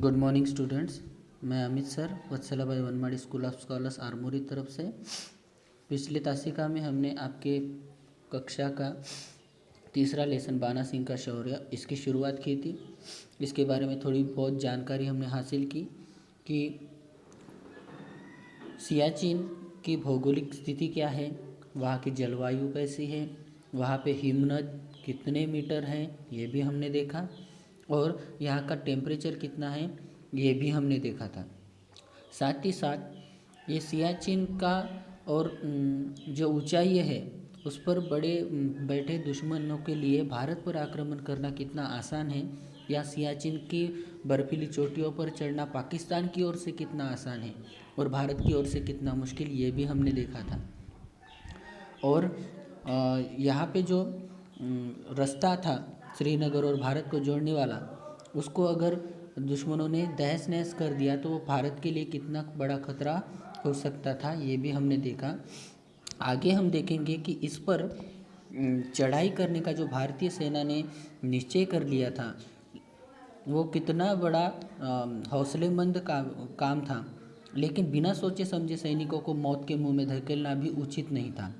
Good morning students. मैं Amit sir Vatsalabai Vanmadi school of scholars Armori तरफ से। पिछले तासिका में हमने आपके कक्षा का तीसरा लेसन बाना सिंह का शौर्य इसकी शुरुआत की थी। इसके बारे में थोड़ी बहुत जानकारी हमने हासिल की कि सियाचिन की भौगोलिक स्थिति क्या है, वहाँ की जलवायु कैसी है, वहाँ पे हिमनद कितने मीटर हैं ये भी हमने देखा, और यहाँ का टेम्परेचर कितना है ये भी हमने देखा था। साथ ही साथ ये सियाचिन का और जो ऊंचाई है उस पर बड़े बैठे दुश्मनों के लिए भारत पर आक्रमण करना कितना आसान है, या सियाचिन की बर्फीली चोटियों पर चढ़ना पाकिस्तान की ओर से कितना आसान है और भारत की ओर से कितना मुश्किल, ये भी हमने देखा था। और यहाँ पे जो रास्ता था श्रीनगर और भारत को जोड़ने वाला, उसको अगर दुश्मनों ने तहस नहस कर दिया तो वो भारत के लिए कितना बड़ा खतरा हो सकता था, ये भी हमने देखा। आगे हम देखेंगे कि इस पर चढ़ाई करने का जो भारतीय सेना ने निश्चय कर लिया था वो कितना बड़ा हौसलेमंद काम था, लेकिन बिना सोचे समझे सैनिकों को मौत के मुंह में धकेलना भी उचित नहीं था।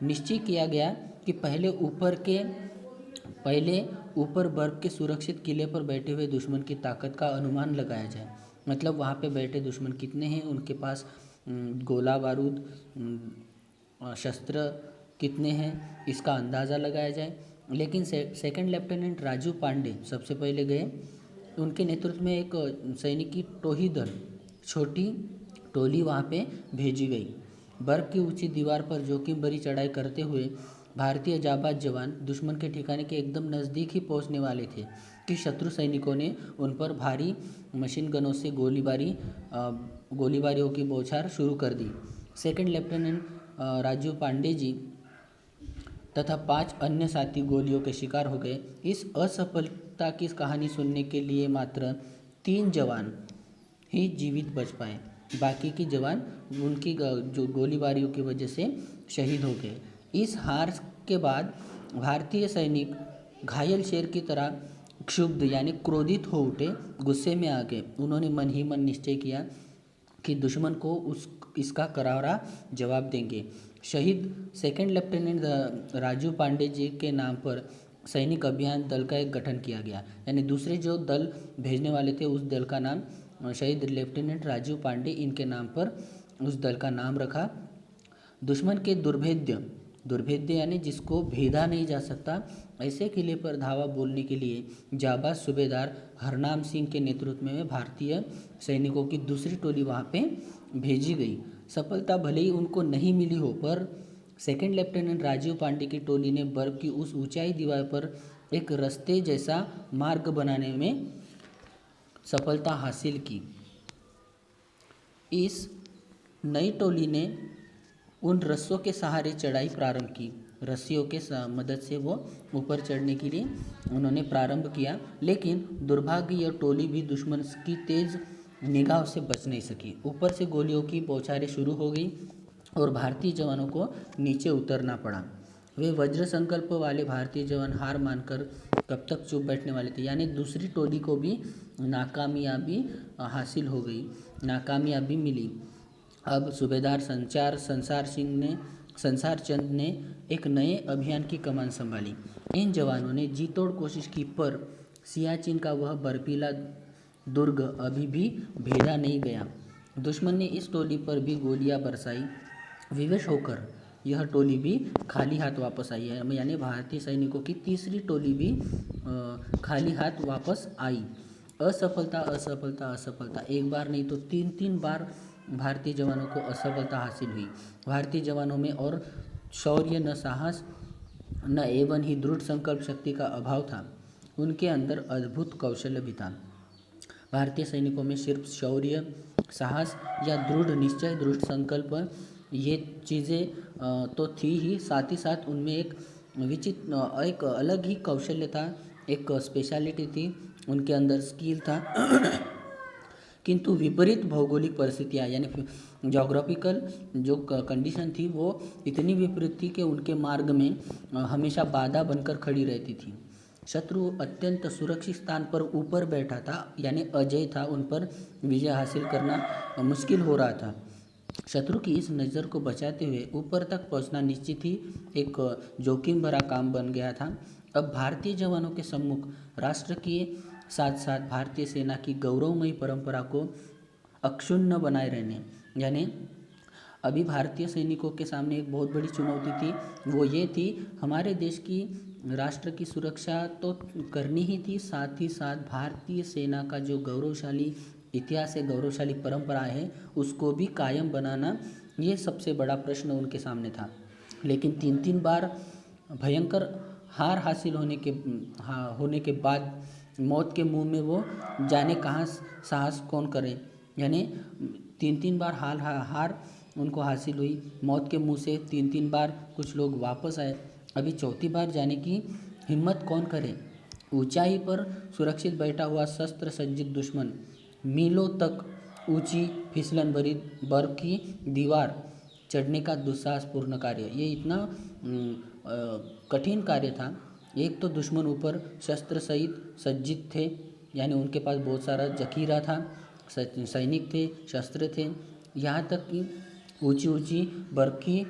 निश्चय किया गया कि पहले ऊपर बर्फ के सुरक्षित किले पर बैठे हुए दुश्मन की ताकत का अनुमान लगाया जाए। मतलब वहाँ पे बैठे दुश्मन कितने हैं, उनके पास गोला बारूद शस्त्र कितने हैं, इसका अंदाज़ा लगाया जाए। लेकिन सेकंड लेफ्टिनेंट राजू पांडे सबसे पहले गए। उनके नेतृत्व में एक सैनिकी टोही दल, छोटी टोली वहाँ पे भेजी गई। बर्फ की ऊंची दीवार पर जोखिम भरी चढ़ाई करते हुए भारतीय जाबाज जवान दुश्मन के ठिकाने के एकदम नज़दीक ही पहुंचने वाले थे कि शत्रु सैनिकों ने उन पर भारी मशीन गनों से गोलीबारियों की बौछार शुरू कर दी। सेकंड लेफ्टिनेंट राजू पांडे जी तथा 5 अन्य साथी गोलियों के शिकार हो गए। इस असफलता की कहानी सुनने के लिए मात्र 3 जवान ही जीवित बच पाए। बाकी के जवान उनकी जो गोलीबारियों की वजह से शहीद हो गए। इस हार के बाद भारतीय सैनिक घायल शेर की तरह क्षुब्ध यानी क्रोधित हो उठे, गुस्से में आ गए। उन्होंने मन ही मन निश्चय किया कि दुश्मन को इसका करारा जवाब देंगे। शहीद सेकंड लेफ्टिनेंट राजू पांडे जी के नाम पर सैनिक अभियान दल का एक गठन किया गया, यानी दूसरे जो दल भेजने वाले थे उस दल का नाम शहीद लेफ्टिनेंट राजू पांडे, इनके नाम पर उस दल का नाम रखा। दुश्मन के दुर्भेद्य यानी जिसको भेदा नहीं जा सकता, ऐसे किले पर धावा बोलने के लिए जाबाज सूबेदार हरनाम सिंह के नेतृत्व में भारतीय सैनिकों की दूसरी टोली वहाँ पे भेजी गई। सफलता भले ही उनको नहीं मिली हो, पर सेकंड लेफ्टिनेंट राजीव पांडे की टोली ने बर्फ की उस ऊंचाई दीवार पर एक रास्ते जैसा मार्ग बनाने में सफलता हासिल की। इस नई टोली ने उन रस्सियों के सहारे चढ़ाई प्रारंभ की। रस्सियों के मदद से वो ऊपर चढ़ने के लिए उन्होंने प्रारंभ किया, लेकिन दुर्भाग्य यह टोली भी दुश्मन की तेज़ निगाह से बच नहीं सकी। ऊपर से गोलियों की बौछारें शुरू हो गई और भारतीय जवानों को नीचे उतरना पड़ा। वे वज्र संकल्प वाले भारतीय जवान हार मानकर कब तक चुप बैठने वाले थे, यानी दूसरी टोली को भी नाकामयाबी हासिल हो गई, नाकामयाबी मिली। अब सूबेदार संसार चंद ने एक नए अभियान की कमान संभाली। इन जवानों ने जी तोड़ कोशिश की, पर सियाचिन का वह बर्फीला दुर्ग अभी भी भेदा नहीं गया। दुश्मन ने इस टोली पर भी गोलियां बरसाई। विवश होकर यह टोली भी खाली हाथ वापस आई है, यानी भारतीय सैनिकों की तीसरी टोली भी खाली हाथ वापस आई। असफलता, एक बार नहीं तो 3 बार भारतीय जवानों को असफलता हासिल हुई। भारतीय जवानों में और शौर्य न साहस न एवं ही दृढ़ संकल्प शक्ति का अभाव था, उनके अंदर अद्भुत कौशल्य भी था। भारतीय सैनिकों में सिर्फ शौर्य, साहस या दृढ़ निश्चय, दृढ़ संकल्प, ये चीज़ें तो थी ही, साथ ही साथ उनमें एक अलग ही कौशल्य था, एक स्पेशलिटी थी, उनके अंदर स्किल था। किंतु विपरीत भौगोलिक परिस्थितियाँ यानी जोग्राफिकल जो कंडीशन थी वो इतनी विपरीत थी कि उनके मार्ग में हमेशा बाधा बनकर खड़ी रहती थी। शत्रु अत्यंत सुरक्षित स्थान पर ऊपर बैठा था, यानी अजय था, उन पर विजय हासिल करना मुश्किल हो रहा था। शत्रु की इस नज़र को बचाते हुए ऊपर तक पहुंचना निश्चित ही एक जोखिम भरा काम बन गया था। अब भारतीय जवानों के सम्मुख राष्ट्र के साथ साथ भारतीय सेना की गौरवमयी परंपरा को अक्षुण्ण बनाए रहने, यानी अभी भारतीय सैनिकों के सामने एक बहुत बड़ी चुनौती थी, वो ये थी हमारे देश की राष्ट्र की सुरक्षा तो करनी ही थी, साथ ही साथ भारतीय सेना का जो गौरवशाली इतिहास है, गौरवशाली परंपरा है, उसको भी कायम बनाना, ये सबसे बड़ा प्रश्न उनके सामने था। लेकिन 3 बार भयंकर हार हासिल होने के बाद मौत के मुंह में वो जाने कहाँ साहस कौन करे, यानी 3 बार हार उनको हासिल हुई, मौत के मुंह से 3 बार कुछ लोग वापस आए, अभी 4थी बार जाने की हिम्मत कौन करे। ऊंचाई पर सुरक्षित बैठा हुआ शस्त्र सज्जित दुश्मन मीलों तक ऊंची फिसलन भरी बर्फ की दीवार चढ़ने का दुस्साहसपूर्ण कार्य, ये इतना कठिन कार्य था। एक तो दुश्मन ऊपर शस्त्र सहित सज्जित थे, यानी उनके पास बहुत सारा जखीरा था, सैनिक थे, शस्त्र थे, यहाँ तक कि ऊंची ऊंची बर्फ की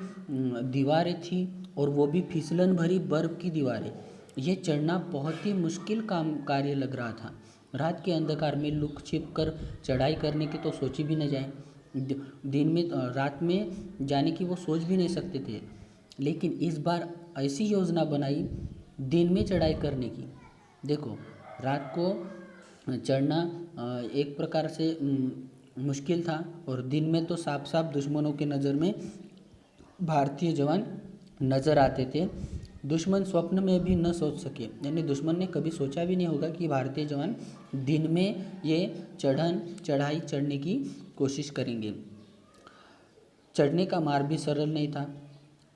दीवारें थी, और वो भी फिसलन भरी बर्फ की दीवारें। ये चढ़ना बहुत ही मुश्किल कार्य लग रहा था। रात के अंधकार में लुक छिप कर चढ़ाई करने की तो सोची भी न जाए, दिन में रात में जाने की वो सोच भी नहीं सकते थे, लेकिन इस बार ऐसी योजना बनाई दिन में चढ़ाई करने की। देखो, रात को चढ़ना एक प्रकार से मुश्किल था, और दिन में तो साफ साफ दुश्मनों के नज़र में भारतीय जवान नज़र आते थे। दुश्मन स्वप्न में भी न सोच सके, यानी दुश्मन ने कभी सोचा भी नहीं होगा कि भारतीय जवान दिन में ये चढ़ाई चढ़ने की कोशिश करेंगे। चढ़ने का मार्ग भी सरल नहीं था,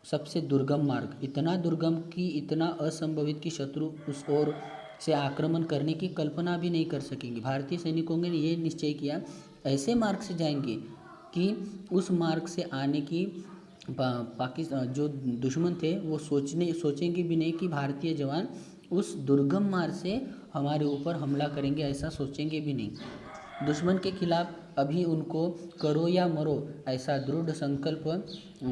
सबसे दुर्गम मार्ग, इतना दुर्गम कि इतना असंभवित कि शत्रु उस ओर से आक्रमण करने की कल्पना भी नहीं कर सकेंगे। भारतीय सैनिकों ने ये निश्चय किया, ऐसे मार्ग से जाएंगे कि उस मार्ग से आने की पाकिस्तान जो दुश्मन थे वो सोचेंगे भी नहीं कि भारतीय जवान उस दुर्गम मार्ग से हमारे ऊपर हमला करेंगे, ऐसा सोचेंगे भी नहीं। दुश्मन के खिलाफ अभी उनको करो या मरो ऐसा दृढ़ संकल्प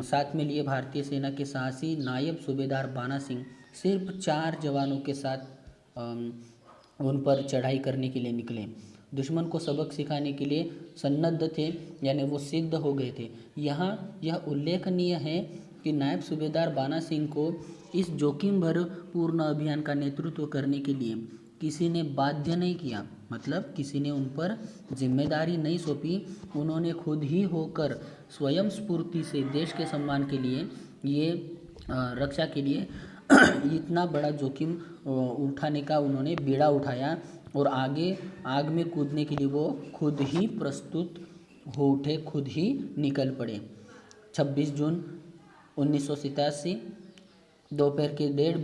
साथ में लिए भारतीय सेना के साहसी नायब सूबेदार बाना सिंह सिर्फ 4 जवानों के साथ उन पर चढ़ाई करने के लिए निकले। दुश्मन को सबक सिखाने के लिए सन्नद्ध थे, यानी वो सिद्ध हो गए थे। यहाँ यह उल्लेखनीय है कि नायब सूबेदार बाना सिंह को इस जोखिम भरपूर्ण अभियान का नेतृत्व करने के लिए किसी ने बाध्य नहीं किया, मतलब किसी ने उन पर जिम्मेदारी नहीं सौंपी, उन्होंने खुद ही होकर स्वयं स्फूर्ति से देश के सम्मान के लिए, ये रक्षा के लिए इतना बड़ा जोखिम उठाने का उन्होंने बीड़ा उठाया, और आगे आग में कूदने के लिए वो खुद ही प्रस्तुत हो उठे, खुद ही निकल पड़े। 26 जून 1987 दोपहर के 1:30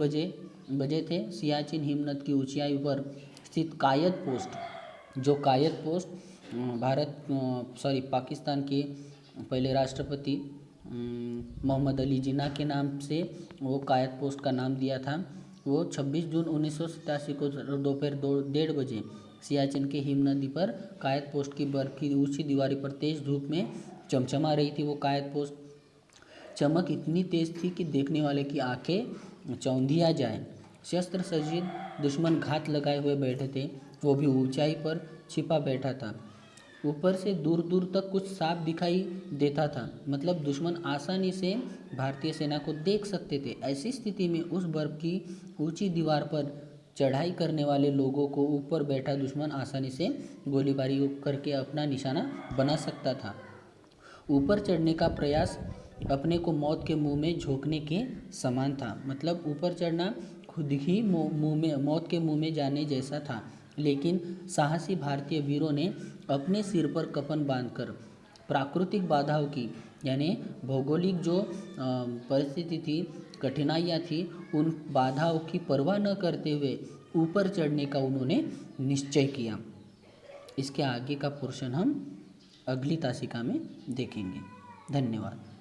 बजे थे। सियाचिन हिमनद की ऊंचाई पर स्थित कायद पोस्ट पाकिस्तान के पहले राष्ट्रपति मोहम्मद अली जिन्ना के नाम से वो कायद पोस्ट का नाम दिया था। वो 26 जून 1987 को दोपहर 1:30 बजे सियाचिन के हिमनदी पर कायद पोस्ट की बर्फ की ऊंची दीवारी पर तेज धूप में चमचमा रही थी। वो कायद पोस्ट चमक इतनी तेज थी कि देखने वाले की आंखें चौंधिया जाए। शस्त्र सज्जित दुश्मन घात लगाए हुए बैठे थे, वो भी ऊंचाई पर छिपा बैठा था। ऊपर से दूर दूर तक कुछ साफ दिखाई देता था, मतलब दुश्मन आसानी से भारतीय सेना को देख सकते थे। ऐसी स्थिति में उस बर्फ की ऊंची दीवार पर चढ़ाई करने वाले लोगों को ऊपर बैठा दुश्मन आसानी से गोलीबारी करके अपना निशाना बना सकता था। ऊपर चढ़ने का प्रयास अपने को मौत के मुंह में झोंकने के समान था, मतलब ऊपर चढ़ना खुद ही मौत के मुंह में जाने जैसा था। लेकिन साहसी भारतीय वीरों ने अपने सिर पर कफन बांधकर प्राकृतिक बाधाओं की, यानी भौगोलिक जो परिस्थिति थी, कठिनाइयाँ थी, उन बाधाओं की परवाह न करते हुए ऊपर चढ़ने का उन्होंने निश्चय किया। इसके आगे का पोर्शन हम अगली तासिका में देखेंगे। धन्यवाद।